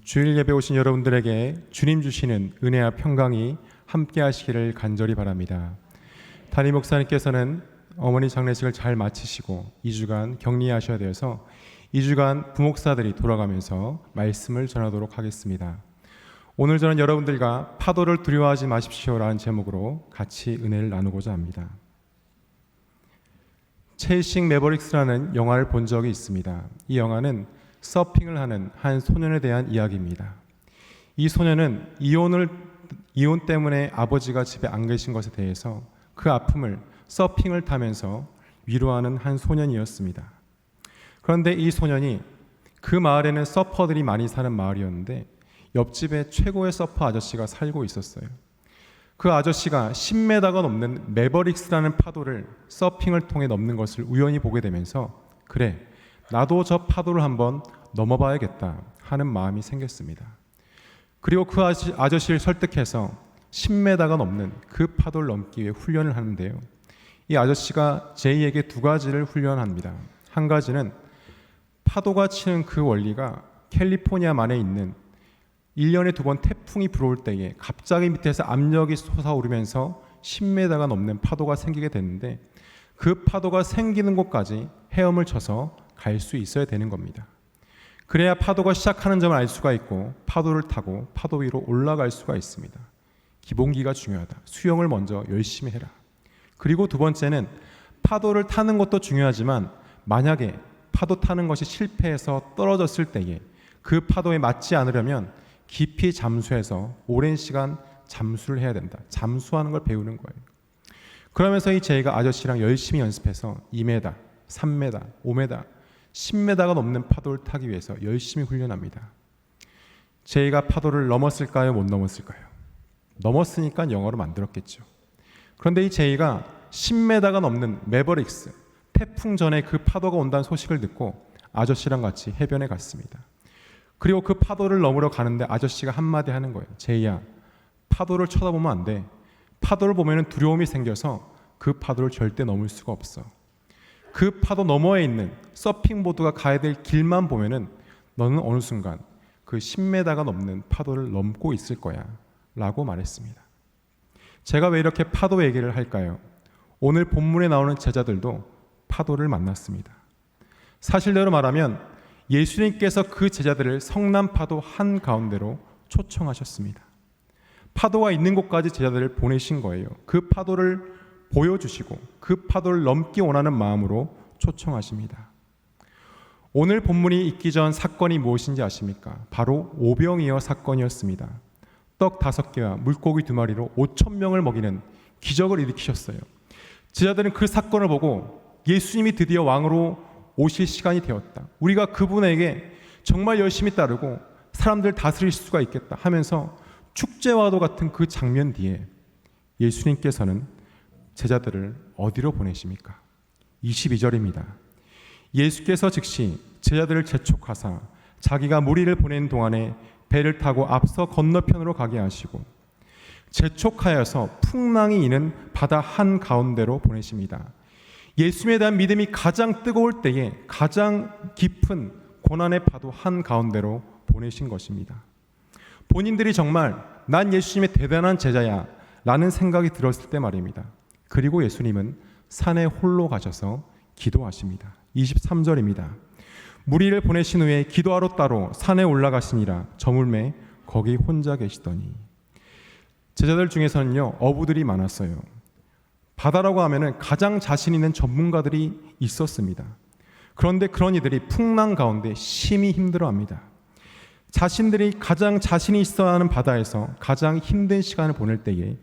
주일 예배 오신 여러분들에게 주님 주시는 은혜와 평강이 함께 하시기를 간절히 바랍니다. 담임 목사님께서는 어머니 장례식을 잘 마치시고 2주간 격리하셔야 되어서 2주간 부목사들이 돌아가면서 말씀을 전하도록 하겠습니다. 오늘 저는 여러분들과 파도를 두려워하지 마십시오라는 제목으로 같이 은혜를 나누고자 합니다. 체이싱 매버릭스라는 영화를 본 적이 있습니다. 이 영화는 서핑을 하는 한 소년에 대한 이야기입니다. 이 소년은 이혼 때문에 아버지가 집에 안 계신 것에 대해서 그 아픔을 서핑을 타면서 위로하는 한 소년이었습니다. 그런데 이 소년이 그 마을에는 서퍼들이 많이 사는 마을이었는데 옆집에 최고의 서퍼 아저씨가 살고 있었어요. 그 아저씨가 10m가 넘는 매버릭스라는 파도를 서핑을 통해 넘는 것을 우연히 보게 되면서 그래, 나도 저 파도를 한번 넘어봐야겠다 하는 마음이 생겼습니다. 그리고 그 아저씨를 설득해서 10m가 넘는 그 파도를 넘기 위해 훈련을 하는데요. 이 아저씨가 제이에게 두 가지를 훈련합니다. 한 가지는 파도가 치는 그 원리가 캘리포니아만에 있는 1년에 2번 태풍이 불어올 때에 갑자기 밑에서 압력이 솟아오르면서 10m가 넘는 파도가 생기게 되는데 그 파도가 생기는 곳까지 헤엄을 쳐서 갈 수 있어야 되는 겁니다. 그래야 파도가 시작하는 점을 알 수가 있고 파도를 타고 파도 위로 올라갈 수가 있습니다. 기본기가 중요하다. 수영을 먼저 열심히 해라. 그리고 두 번째는 파도를 타는 것도 중요하지만 만약에 파도 타는 것이 실패해서 떨어졌을 때에 그 파도에 맞지 않으려면 깊이 잠수해서 오랜 시간 잠수를 해야 된다. 잠수하는 걸 배우는 거예요. 그러면서 이 제이가 아저씨랑 열심히 연습해서 2m, 3m, 5m, 10m가 넘는 파도를 타기 위해서 열심히 훈련합니다. 제이가 파도를 넘었을까요? 못 넘었을까요? 넘었으니까 영어로 만들었겠죠. 그런데 이 제이가 10m가 넘는 매버릭스, 태풍 전에 그 파도가 온다는 소식을 듣고 아저씨랑 같이 해변에 갔습니다. 그리고 그 파도를 넘으러 가는데 아저씨가 한마디 하는 거예요. 제이야, 파도를 쳐다보면 안 돼. 파도를 보면 두려움이 생겨서 그 파도를 절대 넘을 수가 없어. 그 파도 너머에 있는 서핑보드가 가야 될 길만 보면은 너는 어느 순간 그 10m가 넘는 파도를 넘고 있을 거야 라고 말했습니다. 제가 왜 이렇게 파도 얘기를 할까요? 오늘 본문에 나오는 제자들도 파도를 만났습니다. 사실대로 말하면 예수님께서 그 제자들을 성남파도 한가운데로 초청하셨습니다. 파도가 있는 곳까지 제자들을 보내신 거예요. 그 파도를 보여주시고 그 파도를 넘기 원하는 마음으로 초청하십니다. 오늘 본문이 있기 전 사건이 무엇인지 아십니까? 바로 오병이어 사건이었습니다. 떡 5개와 물고기 2마리로 5,000명을 먹이는 기적을 일으키셨어요. 제자들은 그 사건을 보고 예수님이 드디어 왕으로 오실 시간이 되었다. 우리가 그분에게 정말 열심히 따르고 사람들 다스릴 수가 있겠다 하면서 축제와도 같은 그 장면 뒤에 예수님께서는 제자들을 어디로 보내십니까? 22절입니다. 예수께서 즉시 제자들을 재촉하사 자기가 무리를 보낸 동안에 배를 타고 앞서 건너편으로 가게 하시고 재촉하여서 풍랑이 이는 바다 한가운데로 보내십니다. 예수님에 대한 믿음이 가장 뜨거울 때에 가장 깊은 고난의 파도 한가운데로 보내신 것입니다. 본인들이 정말 난 예수님의 대단한 제자야 라는 생각이 들었을 때 말입니다. 그리고 예수님은 산에 홀로 가셔서 기도하십니다. 23절입니다. 무리를 보내신 후에 기도하러 따로 산에 올라가시니라. 저물매 거기 혼자 계시더니. 제자들 중에서는요 어부들이 많았어요. 바다라고 하면은 가장 자신 있는 전문가들이 있었습니다. 그런데 그런 이들이 풍랑 가운데 심히 힘들어합니다. 자신들이 가장 자신이 있어야 하는 바다에서 가장 힘든 시간을 보낼 때에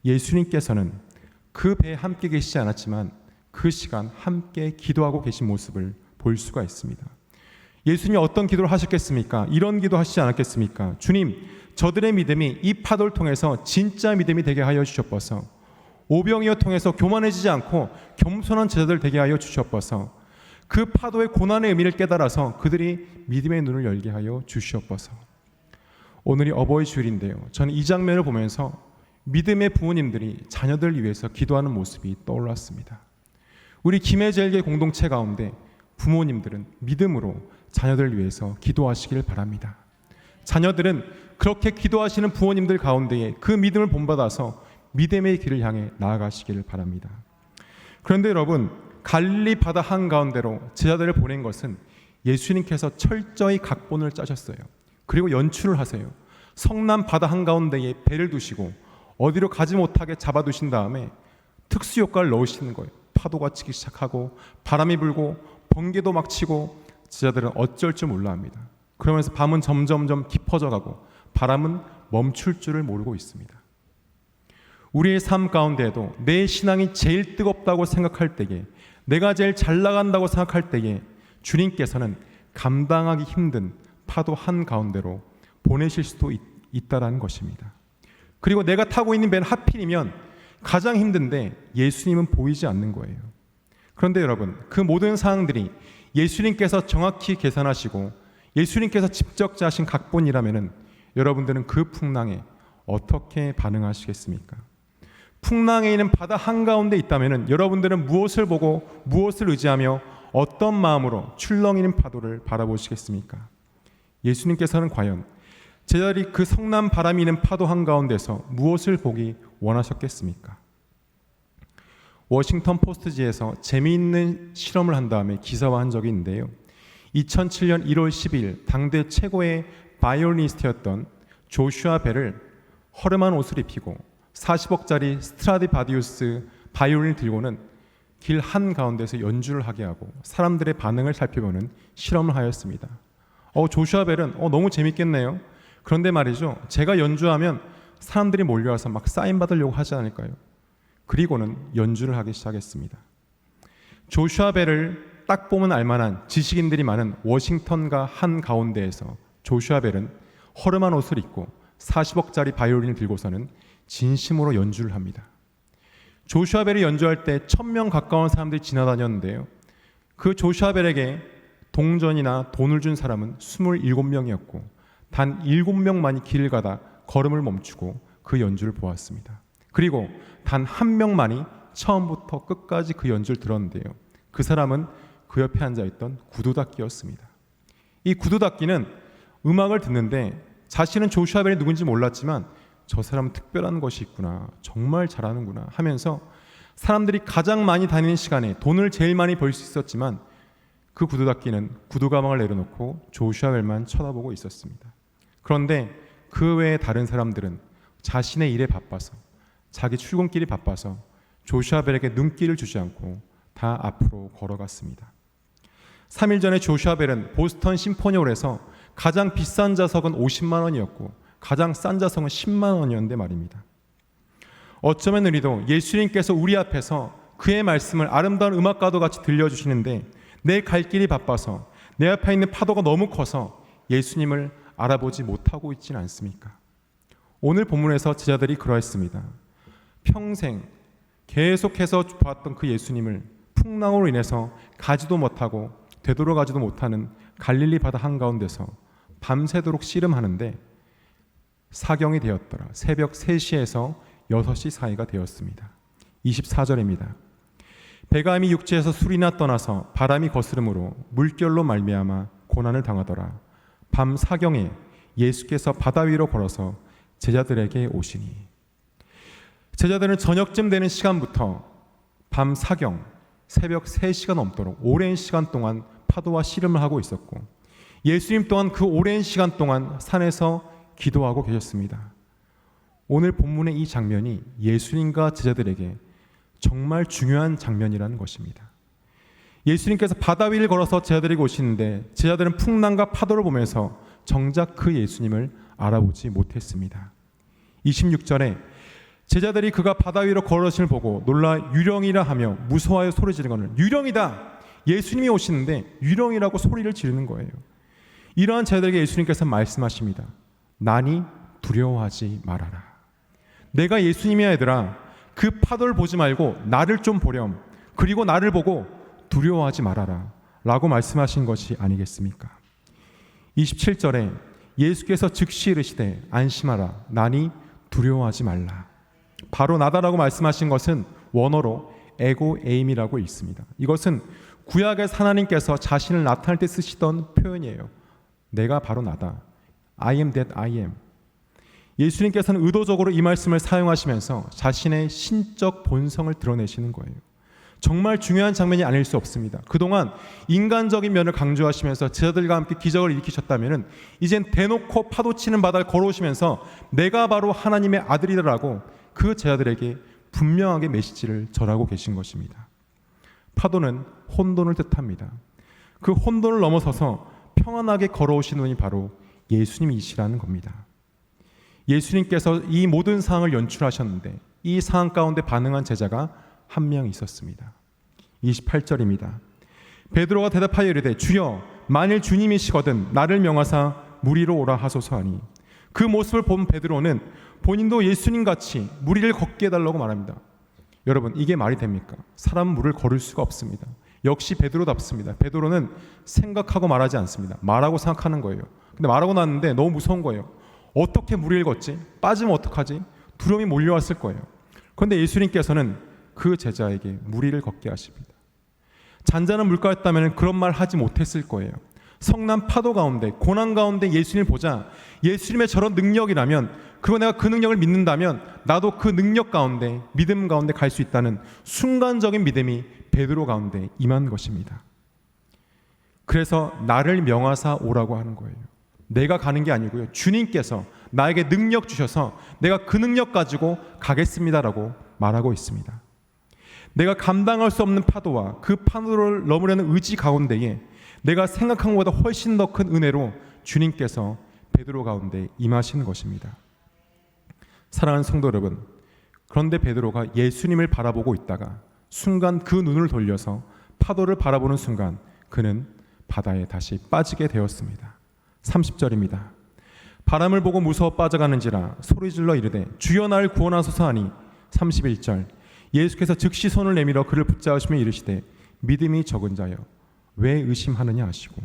예수님께서는 그 배에 함께 계시지 않았지만 그 시간 함께 기도하고 계신 모습을 볼 수가 있습니다. 예수님이 어떤 기도를 하셨겠습니까? 이런 기도 하시지 않았겠습니까? 주님, 저들의 믿음이 이 파도를 통해서 진짜 믿음이 되게 하여 주시옵소서. 오병이어 통해서 교만해지지 않고 겸손한 제자들 되게 하여 주시옵소서. 그 파도의 고난의 의미를 깨달아서 그들이 믿음의 눈을 열게 하여 주시옵소서. 오늘이 어버이 주일인데요. 저는 이 장면을 보면서 믿음의 부모님들이 자녀들을 위해서 기도하는 모습이 떠올랐습니다. 우리 김해제일교회 공동체 가운데 부모님들은 믿음으로 자녀들을 위해서 기도하시길 바랍니다. 자녀들은 그렇게 기도하시는 부모님들 가운데에 그 믿음을 본받아서 믿음의 길을 향해 나아가시기를 바랍니다. 그런데 여러분, 갈릴리 바다 한가운데로 제자들을 보낸 것은 예수님께서 철저히 각본을 짜셨어요. 그리고 연출을 하세요. 성남 바다 한가운데에 배를 두시고 어디로 가지 못하게 잡아두신 다음에 특수효과를 넣으시는 거예요. 파도가 치기 시작하고 바람이 불고 번개도 막 치고 제자들은 어쩔 줄 몰라 합니다. 그러면서 밤은 점점점 깊어져 가고 바람은 멈출 줄을 모르고 있습니다. 우리의 삶 가운데에도 내 신앙이 제일 뜨겁다고 생각할 때에, 내가 제일 잘 나간다고 생각할 때에 주님께서는 감당하기 힘든 파도 한가운데로 보내실 수도 있다라는 것입니다. 그리고 내가 타고 있는 배는 하필이면 가장 힘든데 예수님은 보이지 않는 거예요. 그런데 여러분, 그 모든 상황들이 예수님께서 정확히 계산하시고 예수님께서 직접 짜신 각본이라면은 여러분들은 그 풍랑에 어떻게 반응하시겠습니까? 풍랑에 있는 바다 한가운데 있다면은 여러분들은 무엇을 보고 무엇을 의지하며 어떤 마음으로 출렁이는 파도를 바라보시겠습니까? 예수님께서는 과연 제자들이 그 성난 바람이 있는 파도 한가운데서 무엇을 보기 원하셨겠습니까? 워싱턴 포스트지에서 재미있는 실험을 한 다음에 기사화한 적이 있는데요. 2007년 1월 10일 당대 최고의 바이올리니스트였던 조슈아 벨을 허름한 옷을 입히고 40억짜리 스트라디바디우스 바이올린을 들고는 길 한가운데서 연주를 하게 하고 사람들의 반응을 살펴보는 실험을 하였습니다. 조슈아 벨은 너무 재밌겠네요. 그런데 말이죠, 제가 연주하면 사람들이 몰려와서 막 사인 받으려고 하지 않을까요? 그리고는 연주를 하기 시작했습니다. 조슈아 벨을 딱 보면 알만한 지식인들이 많은 워싱턴과 한가운데에서 조슈아 벨은 허름한 옷을 입고 40억짜리 바이올린을 들고서는 진심으로 연주를 합니다. 조슈아 벨이 연주할 때 1000명 가까운 사람들이 지나다녔는데요. 그 조슈아 벨에게 동전이나 돈을 준 사람은 27명이었고 단 7명만이 길을 가다 걸음을 멈추고 그 연주를 보았습니다. 그리고 단 한 명만이 처음부터 끝까지 그 연주를 들었는데요. 그 사람은 그 옆에 앉아있던 구두닦이였습니다. 이 구두닦이는 음악을 듣는데 자신은 조슈아 벨이 누군지 몰랐지만 저 사람은 특별한 것이 있구나, 정말 잘하는구나 하면서 사람들이 가장 많이 다니는 시간에 돈을 제일 많이 벌 수 있었지만 그 구두닦이는 구두 가방을 내려놓고 조슈아 벨만 쳐다보고 있었습니다. 그런데 그 외에 다른 사람들은 자신의 일에 바빠서, 자기 출근길이 바빠서 조슈아 벨에게 눈길을 주지 않고 다 앞으로 걸어갔습니다. 3일 전에 조슈아 벨은 보스턴 심포니홀에서 가장 비싼 좌석은 50만 원이었고 가장 싼 좌석은 10만 원이었는데 말입니다. 어쩌면 우리도 예수님께서 우리 앞에서 그의 말씀을 아름다운 음악가도 같이 들려주시는데 내 갈 길이 바빠서 내 앞에 있는 파도가 너무 커서 예수님을 알아보지 못하고 있지는 않습니까? 오늘 본문에서 제자들이 그러했습니다. 평생 계속해서 보았던 그 예수님을 풍랑으로 인해서 가지도 못하고 되돌아가지도 못하는 갈릴리 바다 한가운데서 밤새도록 씨름하는데 사경이 되었더라. 새벽 3시에서 6시 사이가 되었습니다. 24절입니다. 배가 이미 육지에서 술이나 떠나서 바람이 거스름으로 물결로 말미암아 고난을 당하더라. 밤 사경에 예수께서 바다 위로 걸어서 제자들에게 오시니. 제자들은 저녁쯤 되는 시간부터 밤 사경, 새벽 3시가 넘도록 오랜 시간 동안 파도와 씨름을 하고 있었고 예수님 또한 그 오랜 시간 동안 산에서 기도하고 계셨습니다. 오늘 본문의 이 장면이 예수님과 제자들에게 정말 중요한 장면이라는 것입니다. 예수님께서 바다 위를 걸어서 제자들에게 오시는데 제자들은 풍랑과 파도를 보면서 정작 그 예수님을 알아보지 못했습니다. 26절에 제자들이 그가 바다 위로 걸어오심을 보고 놀라 유령이라 하며 무서워하여 소리 지르거늘 유령이다! 예수님이 오시는데 유령이라고 소리를 지르는 거예요. 이러한 제자들에게 예수님께서 말씀하십니다. 나니 두려워하지 말아라. 내가 예수님이야 얘들아. 그 파도를 보지 말고 나를 좀 보렴. 그리고 나를 보고 두려워하지 말아라 라고 말씀하신 것이 아니겠습니까? 27절에 예수께서 즉시 이르시되 안심하라. 나니 두려워하지 말라. 바로 나다라고 말씀하신 것은 원어로 에고 에임이라고 있습니다. 이것은 구약의 하나님께서 자신을 나타낼 때 쓰시던 표현이에요. 내가 바로 나다. I am that I am. 예수님께서는 의도적으로 이 말씀을 사용하시면서 자신의 신적 본성을 드러내시는 거예요. 정말 중요한 장면이 아닐 수 없습니다. 그동안 인간적인 면을 강조하시면서 제자들과 함께 기적을 일으키셨다면 이젠 대놓고 파도치는 바다를 걸어오시면서 내가 바로 하나님의 아들이라고 그 제자들에게 분명하게 메시지를 전하고 계신 것입니다. 파도는 혼돈을 뜻합니다. 그 혼돈을 넘어서서 평안하게 걸어오신 분이 바로 예수님이시라는 겁니다. 예수님께서 이 모든 상황을 연출하셨는데 이 상황 가운데 반응한 제자가 한 명 있었습니다. 28절입니다. 베드로가 대답하여 이르되 주여 만일 주님이시거든 나를 명하사 물 위로 오라 하소서 하니 그 모습을 본 베드로는 본인도 예수님같이 물 위를 걷게 해달라고 말합니다. 여러분 이게 말이 됩니까? 사람은 물을 걸을 수가 없습니다. 역시 베드로답습니다. 베드로는 생각하고 말하지 않습니다. 말하고 생각하는 거예요. 근데 말하고 났는데 너무 무서운 거예요. 어떻게 물 위를 걷지? 빠지면 어떡하지? 두려움이 몰려왔을 거예요. 그런데 예수님께서는 그 제자에게 물 위를 걷게 하십니다. 잔잔한 물가였다면 그런 말 하지 못했을 거예요. 성난 파도 가운데 고난 가운데 예수님을 보자 예수님의 저런 능력이라면 그리고 내가 그 능력을 믿는다면 나도 그 능력 가운데 믿음 가운데 갈 수 있다는 순간적인 믿음이 베드로 가운데 임한 것입니다. 그래서 나를 명하사 오라고 하는 거예요. 내가 가는 게 아니고요. 주님께서 나에게 능력 주셔서 내가 그 능력 가지고 가겠습니다라고 말하고 있습니다. 내가 감당할 수 없는 파도와 그 파도를 넘으려는 의지 가운데에 내가 생각한 것보다 훨씬 더 큰 은혜로 주님께서 베드로 가운데 임하시는 것입니다. 사랑하는 성도 여러분, 그런데 베드로가 예수님을 바라보고 있다가 순간 그 눈을 돌려서 파도를 바라보는 순간 그는 바다에 다시 빠지게 되었습니다. 30절입니다. 바람을 보고 무서워 빠져가는지라 소리질러 이르되 주여 나를 구원하소서 하니 31절 예수께서 즉시 손을 내밀어 그를 붙잡으시며 이르시되 믿음이 적은 자여 왜 의심하느냐 하시고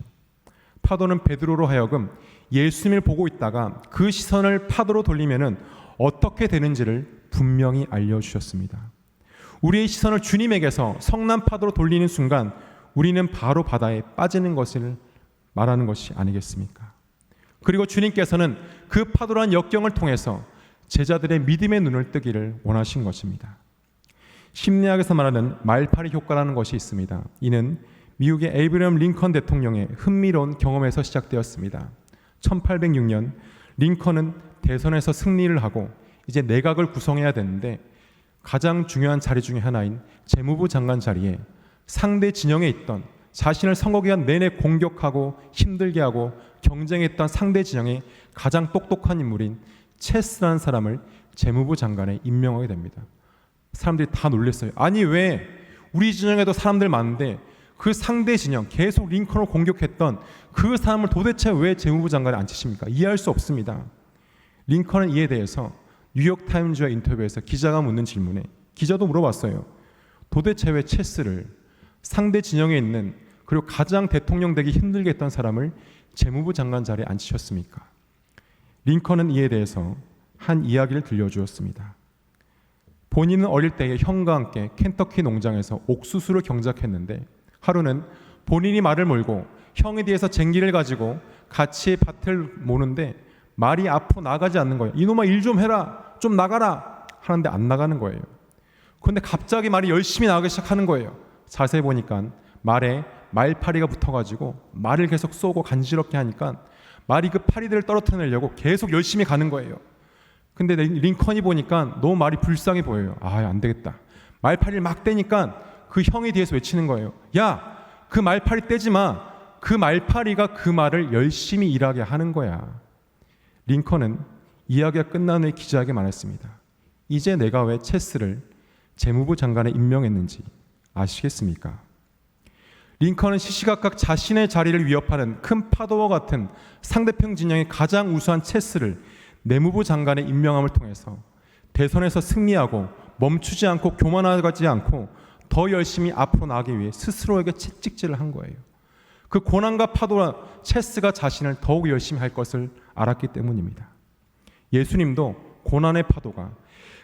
파도는 베드로로 하여금 예수님을 보고 있다가 그 시선을 파도로 돌리면은 어떻게 되는지를 분명히 알려주셨습니다. 우리의 시선을 주님에게서 성난 파도로 돌리는 순간 우리는 바로 바다에 빠지는 것을 말하는 것이 아니겠습니까? 그리고 주님께서는 그 파도란 역경을 통해서 제자들의 믿음의 눈을 뜨기를 원하신 것입니다. 심리학에서 말하는 말파리 효과라는 것이 있습니다. 이는 미국의 에이브러함 링컨 대통령의 흥미로운 경험에서 시작되었습니다. 1806년 링컨은 대선에서 승리를 하고 이제 내각을 구성해야 되는데 가장 중요한 자리 중에 하나인 재무부 장관 자리에 상대 진영에 있던 자신을 선거기간 내내 공격하고 힘들게 하고 경쟁했던 상대 진영의 가장 똑똑한 인물인 체스라는 사람을 재무부 장관에 임명하게 됩니다. 사람들이 다 놀랐어요. 아니 왜 우리 진영에도 사람들 많은데 그 상대 진영 계속 링컨을 공격했던 그 사람을 도대체 왜 재무부 장관에 앉히십니까? 이해할 수 없습니다. 링컨은 이에 대해서 뉴욕타임즈와 인터뷰에서 기자가 묻는 질문에 기자도 물어봤어요. 도대체 왜 체스를 상대 진영에 있는 그리고 가장 대통령 되기 힘들게 했던 사람을 재무부 장관 자리에 앉히셨습니까? 링컨은 이에 대해서 한 이야기를 들려주었습니다. 본인은 어릴 때에 형과 함께 켄터키 농장에서 옥수수를 경작했는데 하루는 본인이 말을 몰고 형에 대해서 쟁기를 가지고 같이 밭을 모는데 말이 앞으로 나가지 않는 거예요. 이놈아 일 좀 해라, 좀 나가라 하는데 안 나가는 거예요. 그런데 갑자기 말이 열심히 나가기 시작하는 거예요. 자세히 보니까 말에 말파리가 붙어가지고 말을 계속 쏘고 간지럽게 하니까 말이 그 파리들을 떨어뜨리려고 계속 열심히 가는 거예요. 근데 링컨이 보니까 너무 말이 불쌍해 보여요. 아, 안 되겠다. 말파리를 막 떼니까 그 형이 뒤에서 외치는 거예요. 야, 그 말파리 떼지 마. 그 말파리가 그 말을 열심히 일하게 하는 거야. 링컨은 이야기가 끝난 후에 기자에게 말했습니다. 이제 내가 왜 체스를 재무부 장관에 임명했는지 아시겠습니까? 링컨은 시시각각 자신의 자리를 위협하는 큰 파도와 같은 상대편 진영의 가장 우수한 체스를 내무부 장관의 임명함을 통해서 대선에서 승리하고 멈추지 않고 교만하지 않고 더 열심히 앞으로 나가기 위해 스스로에게 채찍질을 한 거예요. 그 고난과 파도와 체스가 자신을 더욱 열심히 할 것을 알았기 때문입니다. 예수님도 고난의 파도가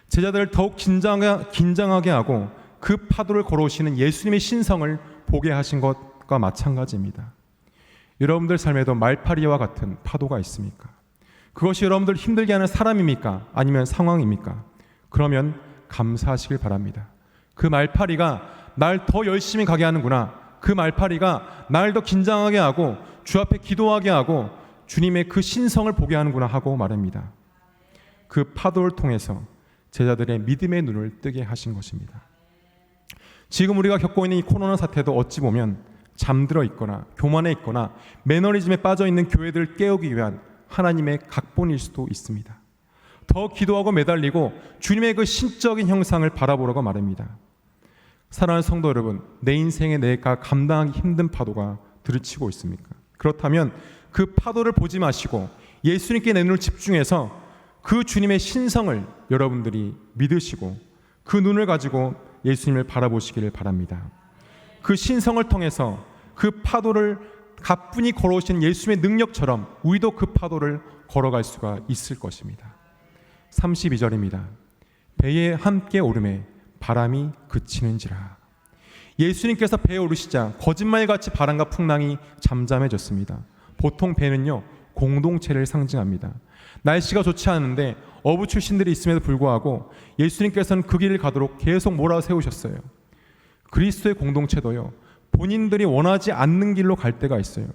제자들을 더욱 긴장하게 하고 그 파도를 걸어오시는 예수님의 신성을 보게 하신 것과 마찬가지입니다. 여러분들 삶에도 말파리와 같은 파도가 있습니까? 그것이 여러분들 힘들게 하는 사람입니까? 아니면 상황입니까? 그러면 감사하시길 바랍니다. 그 말파리가 날 더 열심히 가게 하는구나. 그 말파리가 날 더 긴장하게 하고 주 앞에 기도하게 하고 주님의 그 신성을 보게 하는구나 하고 말합니다. 그 파도를 통해서 제자들의 믿음의 눈을 뜨게 하신 것입니다. 지금 우리가 겪고 있는 이 코로나 사태도 어찌 보면 잠들어 있거나 교만해 있거나 매너리즘에 빠져 있는 교회들을 깨우기 위한 하나님의 각본일 수도 있습니다. 더 기도하고 매달리고 주님의 그 신적인 형상을 바라보라고 말합니다. 사랑하는 성도 여러분, 내 인생에 내가 감당하기 힘든 파도가 들이치고 있습니까? 그렇다면 그 파도를 보지 마시고 예수님께 내 눈을 집중해서 그 주님의 신성을 여러분들이 믿으시고 그 눈을 가지고 예수님을 바라보시기를 바랍니다. 그 신성을 통해서 그 파도를 가뿐히 걸어오신 예수님의 능력처럼 우리도 그 파도를 걸어갈 수가 있을 것입니다. 32절입니다. 배에 함께 오르매 바람이 그치는지라. 예수님께서 배에 오르시자 거짓말같이 바람과 풍랑이 잠잠해졌습니다. 보통 배는요 공동체를 상징합니다. 날씨가 좋지 않은데 어부 출신들이 있음에도 불구하고 예수님께서는 그 길을 가도록 계속 몰아세우셨어요. 그리스도의 공동체도요 본인들이 원하지 않는 길로 갈 때가 있어요.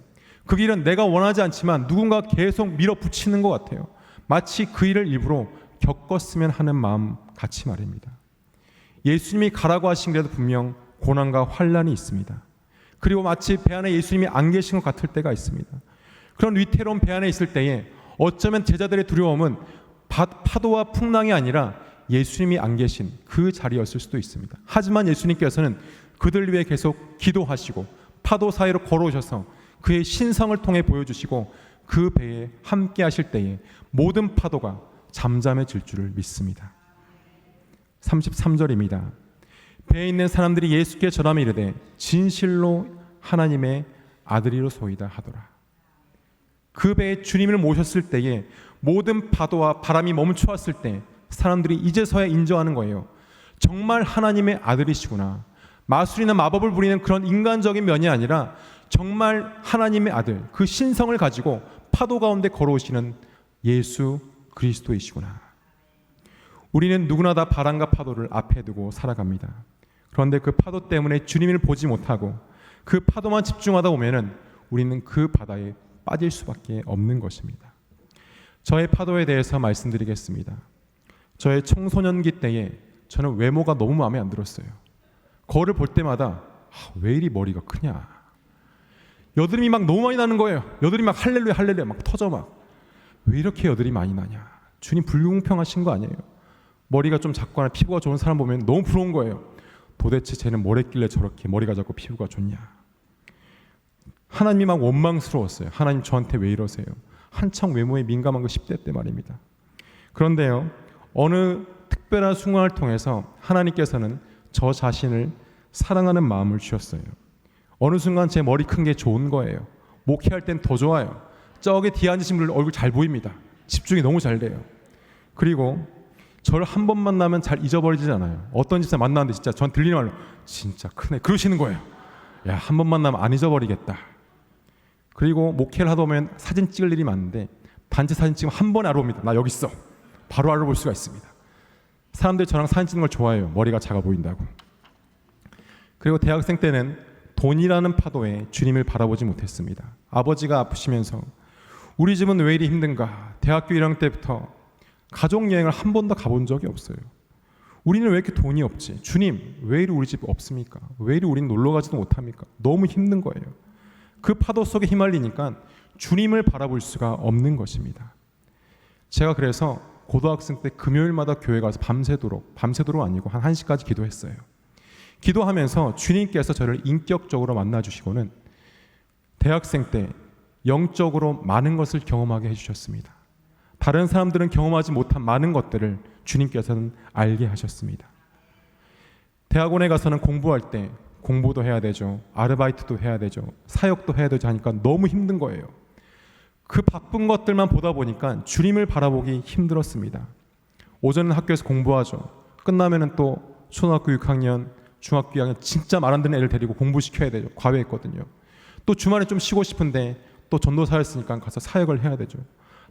그 길은 내가 원하지 않지만 누군가 계속 밀어붙이는 것 같아요. 마치 그 일을 일부러 겪었으면 하는 마음 같이 말입니다. 예수님이 가라고 하신 길에도 분명 고난과 환난이 있습니다. 그리고 마치 배 안에 예수님이 안 계신 것 같을 때가 있습니다. 그런 위태로운 배 안에 있을 때에 어쩌면 제자들의 두려움은 파도와 풍랑이 아니라 예수님이 안 계신 그 자리였을 수도 있습니다. 하지만 예수님께서는 그들 위해 계속 기도하시고 파도 사이로 걸어오셔서 그의 신성을 통해 보여주시고 그 배에 함께 하실 때에 모든 파도가 잠잠해질 줄을 믿습니다. 33절입니다. 배에 있는 사람들이 예수께 전하며 이르되 진실로 하나님의 아들이로소이다 하더라. 그 배에 주님을 모셨을 때에 모든 파도와 바람이 멈추었을 때 사람들이 이제서야 인정하는 거예요. 정말 하나님의 아들이시구나. 마술이나 마법을 부리는 그런 인간적인 면이 아니라 정말 하나님의 아들, 그 신성을 가지고 파도 가운데 걸어오시는 예수 그리스도이시구나. 우리는 누구나 다 바람과 파도를 앞에 두고 살아갑니다. 그런데 그 파도 때문에 주님을 보지 못하고 그 파도만 집중하다 보면은 우리는 그 바다에 빠질 수밖에 없는 것입니다. 저의 파도에 대해서 말씀드리겠습니다. 저의 청소년기 때에 저는 외모가 너무 마음에 안 들었어요. 거울을 볼 때마다 왜 이리 머리가 크냐. 여드름이 막 너무 많이 나는 거예요. 여드름이 막 할렐루야 할렐루야 막 터져 막. 왜 이렇게 여드름이 많이 나냐. 주님 불공평하신 거 아니에요. 머리가 좀 작거나 피부가 좋은 사람 보면 너무 부러운 거예요. 도대체 쟤는 뭘 했길래 저렇게 머리가 작고 피부가 좋냐. 하나님이 막 원망스러웠어요. 하나님 저한테 왜 이러세요. 한창 외모에 민감한 거 10대 때 말입니다. 그런데요 어느 특별한 순간을 통해서 하나님께서는 저 자신을 사랑하는 마음을 주셨어요. 어느 순간 제 머리 큰 게 좋은 거예요. 목회할 땐 더 좋아요. 저기 뒤에 앉으신 분들 얼굴 잘 보입니다. 집중이 너무 잘 돼요. 그리고 저를 한 번 만나면 잘 잊어버리지 않아요. 어떤 집사 만나는데 진짜 전 들리는 말로 진짜 크네 그러시는 거예요. 야, 한 번 만나면 안 잊어버리겠다. 그리고 목회를 하다 보면 사진 찍을 일이 많은데 단체 사진 찍으면 한 번에 알아봅니다. 나 여기 있어. 바로 알아볼 수가 있습니다. 사람들이 저랑 사진 찍는 걸 좋아해요. 머리가 작아 보인다고. 그리고 대학생 때는 돈이라는 파도에 주님을 바라보지 못했습니다. 아버지가 아프시면서 우리 집은 왜 이리 힘든가. 대학교 1학년 때부터 가족여행을 한 번도 가본 적이 없어요. 우리는 왜 이렇게 돈이 없지? 주님 왜 이리 우리 집 없습니까? 왜 이리 우리는 놀러 가지도 못합니까? 너무 힘든 거예요. 그 파도 속에 휘말리니까 주님을 바라볼 수가 없는 것입니다. 제가 그래서 고등학생 때 금요일마다 교회 가서 밤새도록 아니고 한 1시까지 기도했어요. 기도하면서 주님께서 저를 인격적으로 만나주시고는 대학생 때 영적으로 많은 것을 경험하게 해주셨습니다. 다른 사람들은 경험하지 못한 많은 것들을 주님께서는 알게 하셨습니다. 대학원에 가서는 공부할 때 공부도 해야 되죠. 아르바이트도 해야 되죠. 사역도 해야 되죠 하니까 너무 힘든 거예요. 그 바쁜 것들만 보다 보니까 주님을 바라보기 힘들었습니다. 오전은 학교에서 공부하죠. 끝나면은 또 초등학교 6학년, 중학교 2학년 진짜 말 안 듣는 애를 데리고 공부시켜야 되죠. 과외했거든요. 또 주말에 좀 쉬고 싶은데 또 전도사였으니까 가서 사역을 해야 되죠.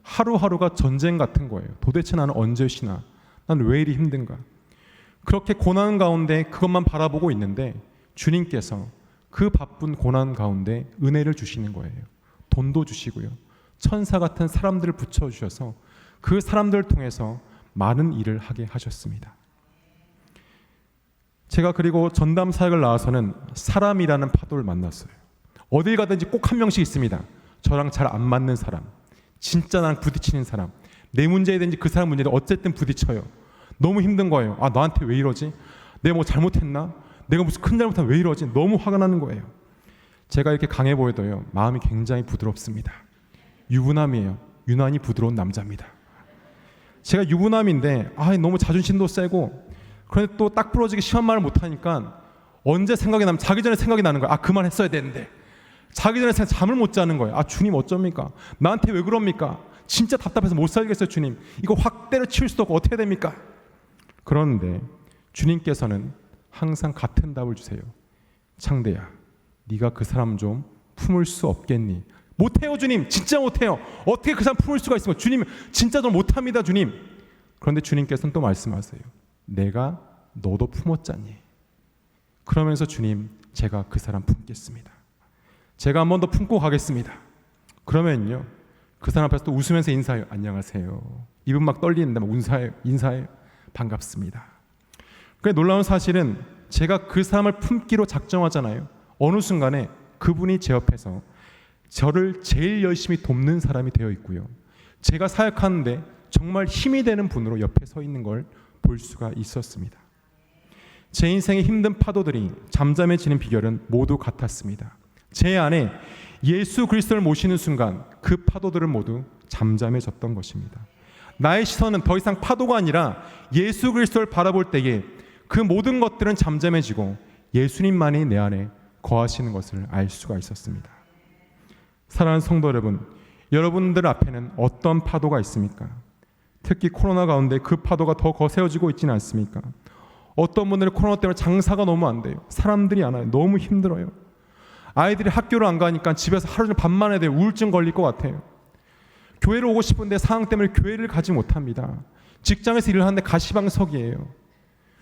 하루하루가 전쟁 같은 거예요. 도대체 나는 언제 쉬나? 난 왜 이리 힘든가? 그렇게 고난 가운데 그것만 바라보고 있는데 주님께서 그 바쁜 고난 가운데 은혜를 주시는 거예요. 돈도 주시고요. 천사 같은 사람들을 붙여주셔서 그 사람들을 통해서 많은 일을 하게 하셨습니다. 제가 그리고 전담 사역을 나와서는 사람이라는 파도를 만났어요. 어딜 가든지 꼭 한 명씩 있습니다. 저랑 잘 안 맞는 사람, 진짜 나랑 부딪히는 사람, 내 문제든지 그 사람 문제든 어쨌든 부딪혀요. 너무 힘든 거예요. 아, 나한테 왜 이러지? 내가 뭐 잘못했나? 내가 무슨 큰 잘못하면 왜 이러지? 너무 화가 나는 거예요. 제가 이렇게 강해 보여도요, 마음이 굉장히 부드럽습니다. 유부남이에요. 유난히 부드러운 남자입니다. 제가 유부남인데 너무 자존심도 세고, 그런데 또 딱 부러지게 심한 말을 못하니까 언제 생각이 나면 자기 전에 생각이 나는 거예요. 그 말 했어야 되는데. 자기 전에 잠을 못 자는 거예요. 주님 어쩝니까? 나한테 왜 그럽니까? 진짜 답답해서 못 살겠어요. 주님, 이거 확 때려치울 수도 없고 어떻게 됩니까? 그런데 주님께서는 항상 같은 답을 주세요. 창대야, 네가 그 사람 좀 품을 수 없겠니? 못해요 주님, 진짜 못해요. 어떻게 그 사람 품을 수가 있습니까? 주님, 진짜 좀 못합니다 주님. 그런데 주님께서는 또 말씀하세요. 내가 너도 품었잖니. 그러면서 주님, 제가 그 사람 품겠습니다. 제가 한 번 더 품고 가겠습니다. 그러면요, 그 사람 앞에서 또 웃으면서 인사해요. 안녕하세요. 입은 막 떨리는데 막 인사해요. 반갑습니다. 그런데 놀라운 사실은 제가 그 사람을 품기로 작정하잖아요. 어느 순간에 그분이 제 옆에서 저를 제일 열심히 돕는 사람이 되어 있고요. 제가 사역하는데 정말 힘이 되는 분으로 옆에 서 있는 걸 볼 수가 있었습니다. 제 인생의 힘든 파도들이 잠잠해지는 비결은 모두 같았습니다. 제 안에 예수 그리스도를 모시는 순간 그 파도들은 모두 잠잠해졌던 것입니다. 나의 시선은 더 이상 파도가 아니라 예수 그리스도를 바라볼 때에 그 모든 것들은 잠잠해지고 예수님만이 내 안에 거하시는 것을 알 수가 있었습니다. 사랑하는 성도 여러분, 여러분들 앞에는 어떤 파도가 있습니까? 특히 코로나 가운데 그 파도가 더 거세어지고 있지는 않습니까? 어떤 분들은 코로나 때문에 장사가 너무 안 돼요. 사람들이 안 와요. 너무 힘들어요. 아이들이 학교를 안 가니까 집에서 하루 종일 밥만 해야 돼요. 우울증 걸릴 것 같아요. 교회를 오고 싶은데 상황 때문에 교회를 가지 못합니다. 직장에서 일을 하는데 가시방석이에요.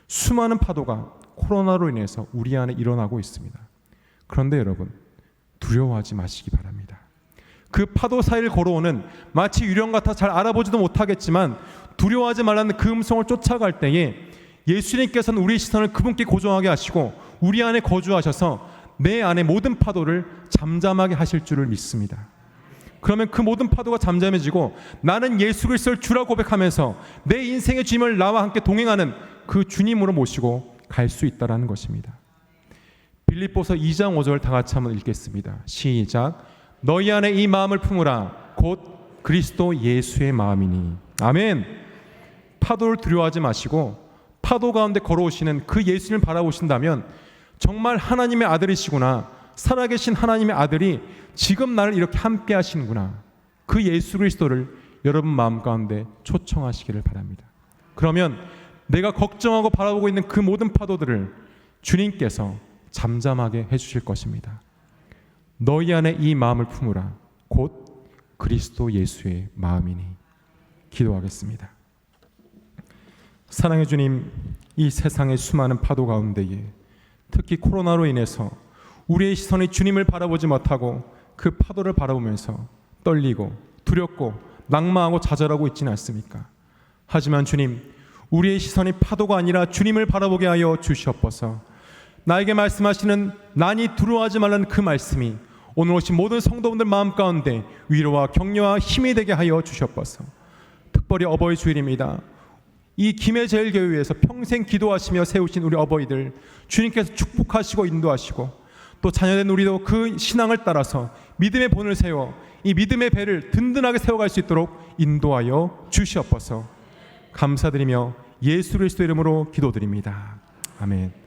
수많은 파도가 코로나로 인해서 우리 안에 일어나고 있습니다. 그런데 여러분, 두려워하지 마시기 바랍니다. 그 파도 사이를 걸어오는 마치 유령 같아 잘 알아보지도 못하겠지만 두려워하지 말라는 그 음성을 쫓아갈 때에 예수님께서는 우리의 시선을 그분께 고정하게 하시고 우리 안에 거주하셔서 내 안에 모든 파도를 잠잠하게 하실 줄을 믿습니다. 그러면 그 모든 파도가 잠잠해지고 나는 예수 그리스도를 주라 고백하면서 내 인생의 주님을 나와 함께 동행하는 그 주님으로 모시고 갈 수 있다는 것입니다. 빌립보서 2장 5절 다 같이 한번 읽겠습니다. 시작. 너희 안에 이 마음을 품으라. 곧 그리스도 예수의 마음이니. 아멘. 파도를 두려워하지 마시고 파도 가운데 걸어오시는 그 예수님을 바라보신다면 정말 하나님의 아들이시구나, 살아계신 하나님의 아들이 지금 나를 이렇게 함께 하시는구나, 그 예수 그리스도를 여러분 마음 가운데 초청하시기를 바랍니다. 그러면 내가 걱정하고 바라보고 있는 그 모든 파도들을 주님께서 잠잠하게 해주실 것입니다. 너희 안에 이 마음을 품으라. 곧 그리스도 예수의 마음이니. 기도하겠습니다. 사랑의 주님, 이 세상의 수많은 파도 가운데에 특히 코로나로 인해서 우리의 시선이 주님을 바라보지 못하고 그 파도를 바라보면서 떨리고 두렵고 낙마하고 좌절하고 있지는 않습니까? 하지만 주님, 우리의 시선이 파도가 아니라 주님을 바라보게 하여 주시옵소서. 나에게 말씀하시는 난이 두려워하지 말라는 그 말씀이 오늘 오신 모든 성도분들 마음 가운데 위로와 격려와 힘이 되게 하여 주시옵소서. 특별히 어버이 주일입니다. 이 김해제일교회에서 평생 기도하시며 세우신 우리 어버이들 주님께서 축복하시고 인도하시고 또 자녀된 우리도 그 신앙을 따라서 믿음의 본을 세워 이 믿음의 배를 든든하게 세워갈 수 있도록 인도하여 주시옵소서. 감사드리며 예수 그리스도 이름으로 기도드립니다. 아멘.